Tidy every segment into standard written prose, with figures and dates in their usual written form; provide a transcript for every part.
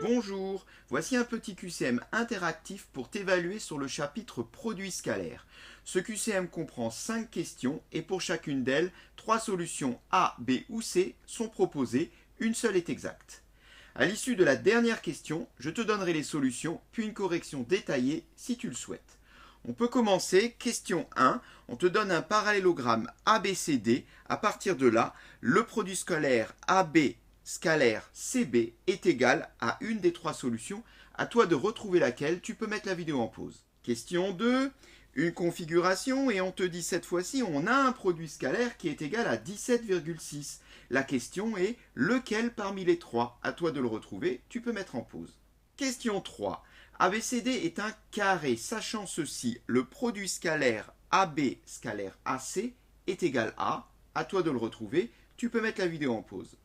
Bonjour, voici un petit QCM interactif pour t'évaluer sur le chapitre produits scalaires. Ce QCM comprend 5 questions et pour chacune d'elles, 3 solutions A, B ou C sont proposées, une seule est exacte. À l'issue de la dernière question, je te donnerai les solutions puis une correction détaillée si tu le souhaites. On peut commencer, question 1, on te donne un parallélogramme ABCD. À partir de là, le produit scalaire AB scalaire CB est égal à une des 3 solutions. À toi de retrouver laquelle, tu peux mettre la vidéo en pause. Question 2, une configuration et on te dit cette fois-ci, on a un produit scalaire qui est égal à 17,6. La question est, lequel parmi les 3? À toi de le retrouver, tu peux mettre en pause. Question 3. ABCD est un carré. Sachant ceci, le produit scalaire AB scalaire AC est égal à toi de le retrouver, tu peux mettre la vidéo en pause.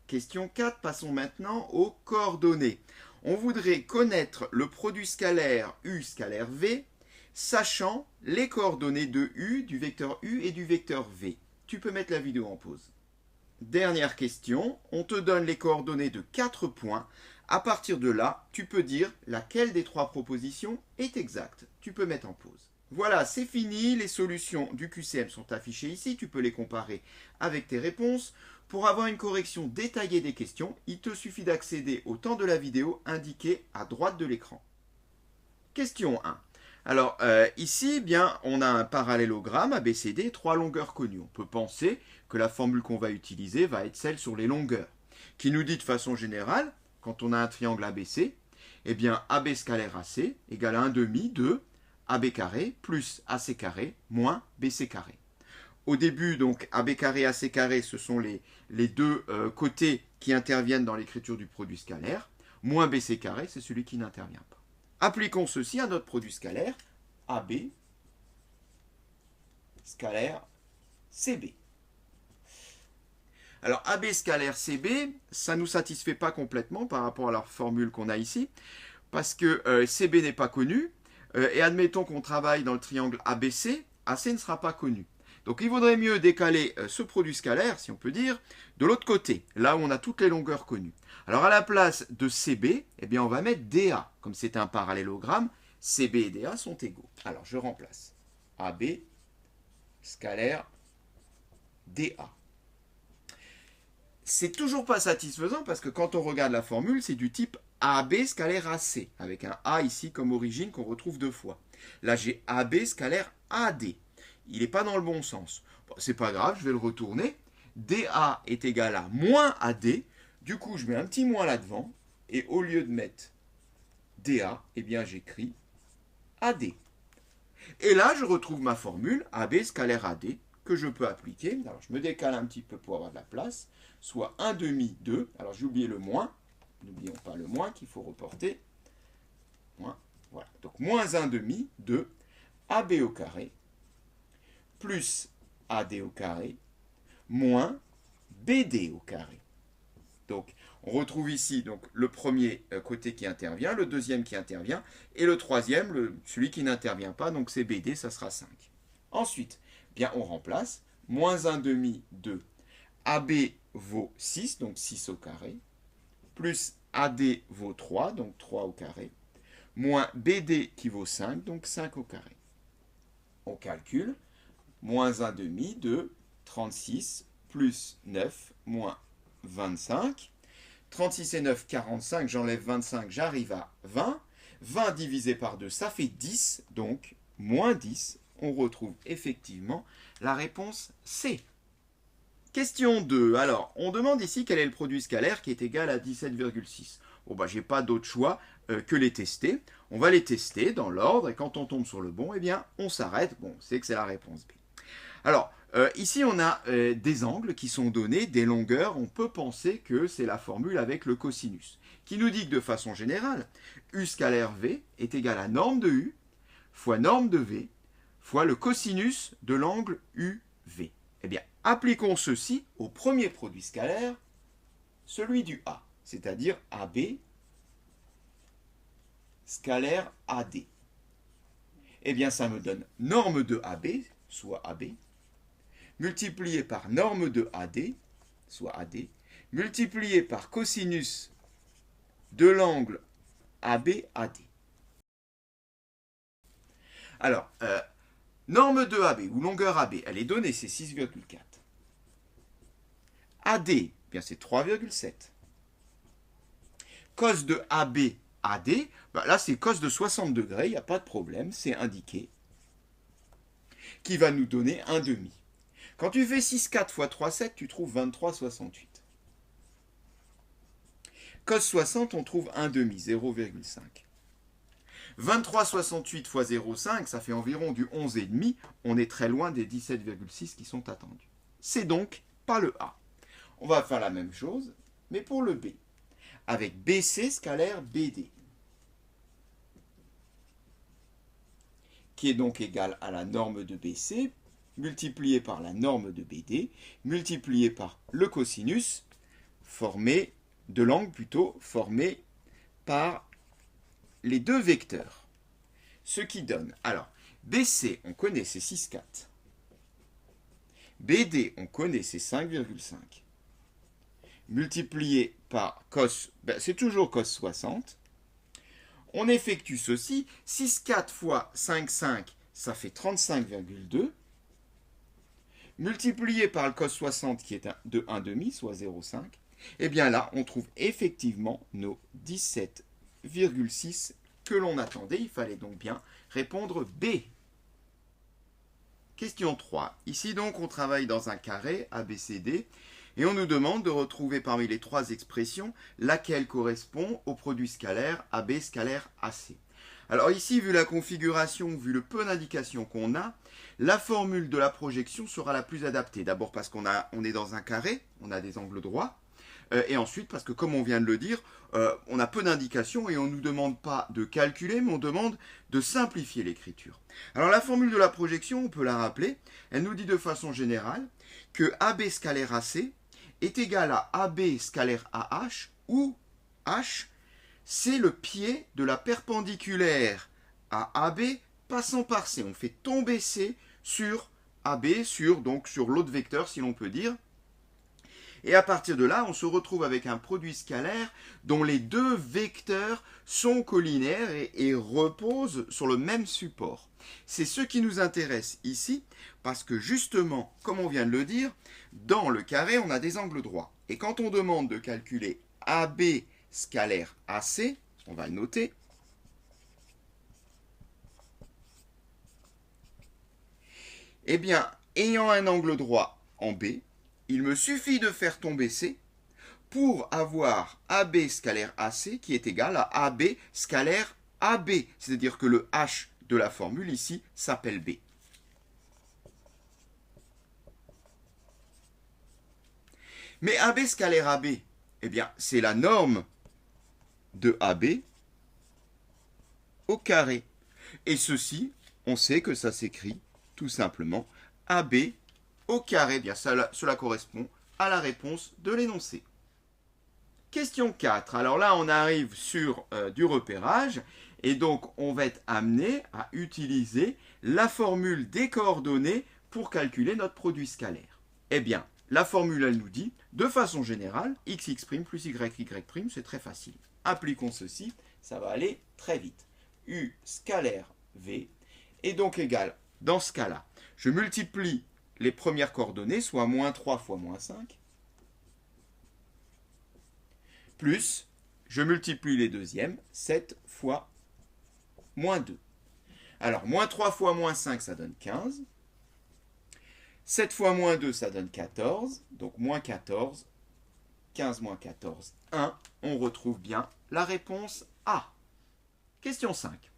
Question 4, passons maintenant aux coordonnées. On voudrait connaître le produit scalaire U scalaire V, sachant les coordonnées de U, du vecteur U et du vecteur V. Tu peux mettre la vidéo en pause. Dernière question, on te donne les coordonnées de 4 points. À partir de là, tu peux dire laquelle des 3 propositions est exacte. Tu peux mettre en pause. Voilà, c'est fini. Les solutions du QCM sont affichées ici. Tu peux les comparer avec tes réponses. Pour avoir une correction détaillée des questions, il te suffit d'accéder au temps de la vidéo indiqué à droite de l'écran. Question 1. Alors ici, bien, on a un parallélogramme ABCD, 3 longueurs connues. On peut penser que la formule qu'on va utiliser va être celle sur les longueurs, qui nous dit de façon générale, quand on a un triangle ABC, eh bien AB scalaire AC égale à 1 demi de AB carré plus AC carré moins BC carré. Au début, donc, AB carré, AC carré, ce sont les deux côtés qui interviennent dans l'écriture du produit scalaire. Moins BC carré, c'est celui qui n'intervient pas. Appliquons ceci à notre produit scalaire, AB scalaire CB. Alors, AB scalaire CB, ça ne nous satisfait pas complètement par rapport à la formule qu'on a ici, parce que CB n'est pas connu, et admettons qu'on travaille dans le triangle ABC, AC ne sera pas connu. Donc, il vaudrait mieux décaler ce produit scalaire, si on peut dire, de l'autre côté, là où on a toutes les longueurs connues. Alors, à la place de CB, eh bien, on va mettre DA. Comme c'est un parallélogramme, CB et DA sont égaux. Alors, je remplace AB scalaire DA. C'est toujours pas satisfaisant parce que quand on regarde la formule, c'est du type AB scalaire AC, avec un A ici comme origine qu'on retrouve 2 fois. Là, j'ai AB scalaire AD. Il n'est pas dans le bon sens. Bon, c'est pas grave, je vais le retourner. DA est égal à moins AD. Du coup, je mets un petit moins là-devant. Et au lieu de mettre DA, eh bien, j'écris AD. Et là, je retrouve ma formule AB scalaire AD que je peux appliquer. Alors, je me décale un petit peu pour avoir de la place. Soit 1 demi de, alors j'ai oublié le moins. N'oublions pas le moins qu'il faut reporter. Moins, voilà. Donc, moins 1 demi de AB au carré plus AD au carré, moins BD au carré. Donc, on retrouve ici donc, le premier côté qui intervient, le deuxième qui intervient, et le troisième, celui qui n'intervient pas, donc c'est BD, ça sera 5. Ensuite, bien, on remplace, moins 1 demi de AB vaut 6, donc 6 au carré, plus AD vaut 3, donc 3 au carré, moins BD qui vaut 5, donc 5 au carré. On calcule. Moins 1 demi de 36 plus 9 moins 25. 36 et 9, 45, j'enlève 25, j'arrive à 20. 20 divisé par 2, ça fait 10, donc moins 10. On retrouve effectivement la réponse C. Question 2. Alors, on demande ici quel est le produit scalaire qui est égal à 17,6. Bon, bah, j'ai pas d'autre choix que les tester. On va les tester dans l'ordre et quand on tombe sur le bon, eh bien, on s'arrête. Bon, c'est que c'est la réponse B. Alors, ici, on a des angles qui sont donnés, des longueurs. On peut penser que c'est la formule avec le cosinus, qui nous dit que de façon générale, U scalaire V est égal à norme de U fois norme de V fois le cosinus de l'angle UV. Eh bien, appliquons ceci au premier produit scalaire, celui du A, c'est-à-dire AB scalaire AD. Eh bien, ça me donne norme de AB, soit AB, multiplié par norme de AD, soit AD, multiplié par cosinus de l'angle ABAD. Alors, norme de AB ou longueur AB, elle est donnée, c'est 6,4. AD, bien c'est 3,7. Cos de AB, AD, ben là c'est cos de 60 degrés, il n'y a pas de problème, c'est indiqué, qui va nous donner 1,5. Quand tu fais 6,4 fois 3,7, tu trouves 23,68. Cos 60, on trouve 1,5, 0,5. 23,68 fois 0,5, ça fait environ du 11,5. On est très loin des 17,6 qui sont attendus. C'est donc pas le A. On va faire la même chose, mais pour le B. Avec BC scalaire BD. Qui est donc égal à la norme de BC, multiplié par la norme de BD, multiplié par le cosinus, formé de l'angle plutôt, formé par les deux vecteurs. Ce qui donne, alors, BC, on connaît, c'est 6,4. BD, on connaît, c'est 5,5. Multiplié par cos, ben, c'est toujours cos 60. On effectue ceci, 6,4 fois 5,5, ça fait 35,2. Multiplié par le cos 60 qui est de 1,5, soit 0,5. Et bien là, on trouve effectivement nos 17,6 que l'on attendait. Il fallait donc bien répondre B. Question 3. Ici donc, on travaille dans un carré ABCD et on nous demande de retrouver parmi les trois expressions laquelle correspond au produit scalaire AB scalaire AC. Alors ici, vu la configuration, vu le peu d'indications qu'on a, la formule de la projection sera la plus adaptée. D'abord parce qu'on est dans un carré, on a des angles droits. Et ensuite, parce que comme on vient de le dire, on a peu d'indications et on ne nous demande pas de calculer, mais on demande de simplifier l'écriture. Alors la formule de la projection, on peut la rappeler, elle nous dit de façon générale que AB scalaire AC est égal à AB scalaire AH, où H, c'est le pied de la perpendiculaire à AB passant par C. On fait tomber C sur AB, sur l'autre vecteur, si l'on peut dire. Et à partir de là, on se retrouve avec un produit scalaire dont les deux vecteurs sont collinaires et reposent sur le même support. C'est ce qui nous intéresse ici, parce que justement, comme on vient de le dire, dans le carré, on a des angles droits. Et quand on demande de calculer AB scalaire AC, on va le noter, eh bien, ayant un angle droit en B, il me suffit de faire tomber C pour avoir AB scalaire AC qui est égal à AB scalaire AB. C'est-à-dire que le H de la formule ici s'appelle B. Mais AB scalaire AB, eh bien, c'est la norme de AB au carré. Et ceci, on sait que ça s'écrit tout simplement AB au carré. Bien, cela correspond à la réponse de l'énoncé. Question 4. Alors là, on arrive sur du repérage. Et donc, on va être amené à utiliser la formule des coordonnées pour calculer notre produit scalaire. Eh bien, la formule, elle nous dit, de façon générale, xx' plus yy', c'est très facile. Appliquons ceci, ça va aller très vite. U scalaire V est donc égal, dans ce cas-là, je multiplie les premières coordonnées, soit moins 3 fois moins 5, plus, je multiplie les deuxièmes, 7 fois moins 2. Alors, moins 3 fois moins 5, ça donne 15. 7 fois moins 2, ça donne 14. Donc, moins 14. 15 moins 14, 1. On retrouve bien la réponse A. Question 5.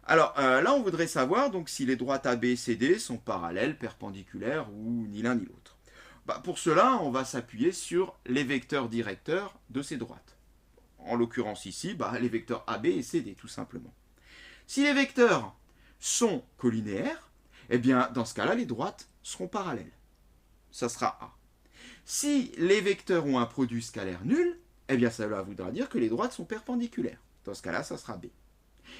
Alors, là, on voudrait savoir donc, si les droites AB et CD sont parallèles, perpendiculaires ou ni l'un ni l'autre. Pour cela, on va s'appuyer sur les vecteurs directeurs de ces droites. En l'occurrence ici, les vecteurs AB et CD, tout simplement. Si les vecteurs sont collinéaires, eh bien, dans ce cas-là, les droites seront parallèles. Ça sera A. Si les vecteurs ont un produit scalaire nul, eh bien, ça voudra dire que les droites sont perpendiculaires. Dans ce cas-là, ça sera B.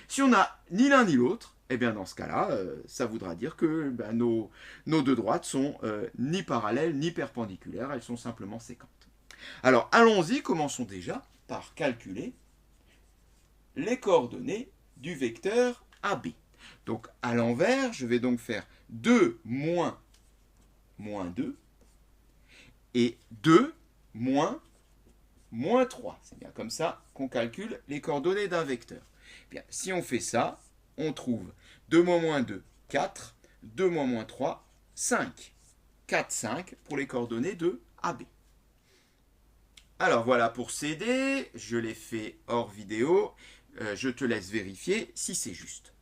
Si on n'a ni l'un ni l'autre, eh bien dans ce cas-là, ça voudra dire que nos deux droites sont ni parallèles ni perpendiculaires, elles sont simplement séquentes. Alors allons-y, commençons déjà par calculer les coordonnées du vecteur AB. Donc à l'envers, je vais donc faire 2 moins 2 et 2 moins 3. C'est bien comme ça qu'on calcule les coordonnées d'un vecteur. Bien, si on fait ça, on trouve 2 moins moins 2, 4, 2 moins moins 3, 5. 4, 5 pour les coordonnées de AB. Alors voilà pour CD, je l'ai fait hors vidéo, je te laisse vérifier si c'est juste.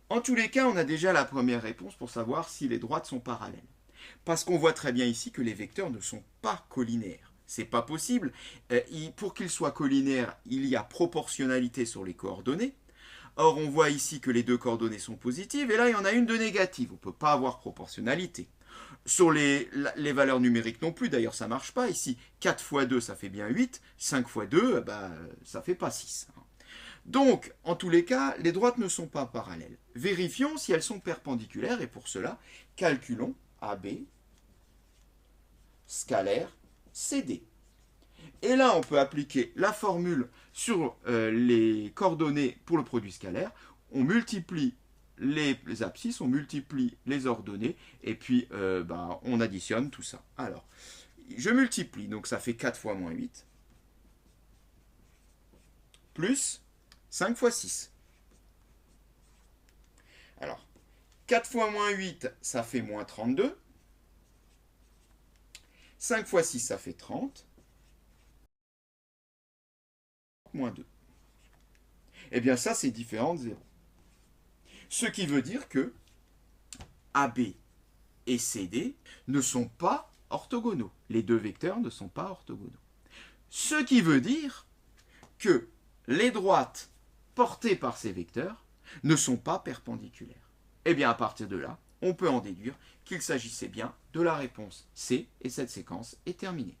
En tous les cas, on a déjà la première réponse pour savoir si les droites sont parallèles. Parce qu'on voit très bien ici que les vecteurs ne sont pas collinaires. C'est pas possible. Pour qu'ils soient collinaires, il y a proportionnalité sur les coordonnées. Or, on voit ici que les deux coordonnées sont positives, et là, il y en a une de négative. On ne peut pas avoir proportionnalité. Sur les valeurs numériques non plus, d'ailleurs, ça ne marche pas. Ici, 4 fois 2, ça fait bien 8. 5 fois 2, ça ne fait pas 6. Donc, en tous les cas, les droites ne sont pas parallèles. Vérifions si elles sont perpendiculaires, et pour cela, calculons AB scalaire CD. Et là, on peut appliquer la formule sur les coordonnées pour le produit scalaire. On multiplie les abscisses, on multiplie les ordonnées, et puis on additionne tout ça. Alors, je multiplie, donc ça fait 4 fois moins 8, plus 5 fois 6. Alors, 4 fois moins 8, ça fait moins 32. 5 fois 6, ça fait 30. Moins 2. Eh bien ça, c'est différent de 0. Ce qui veut dire que AB et CD ne sont pas orthogonaux. Les deux vecteurs ne sont pas orthogonaux. Ce qui veut dire que les droites portées par ces vecteurs ne sont pas perpendiculaires. Eh bien à partir de là, on peut en déduire qu'il s'agissait bien de la réponse C, et cette séquence est terminée.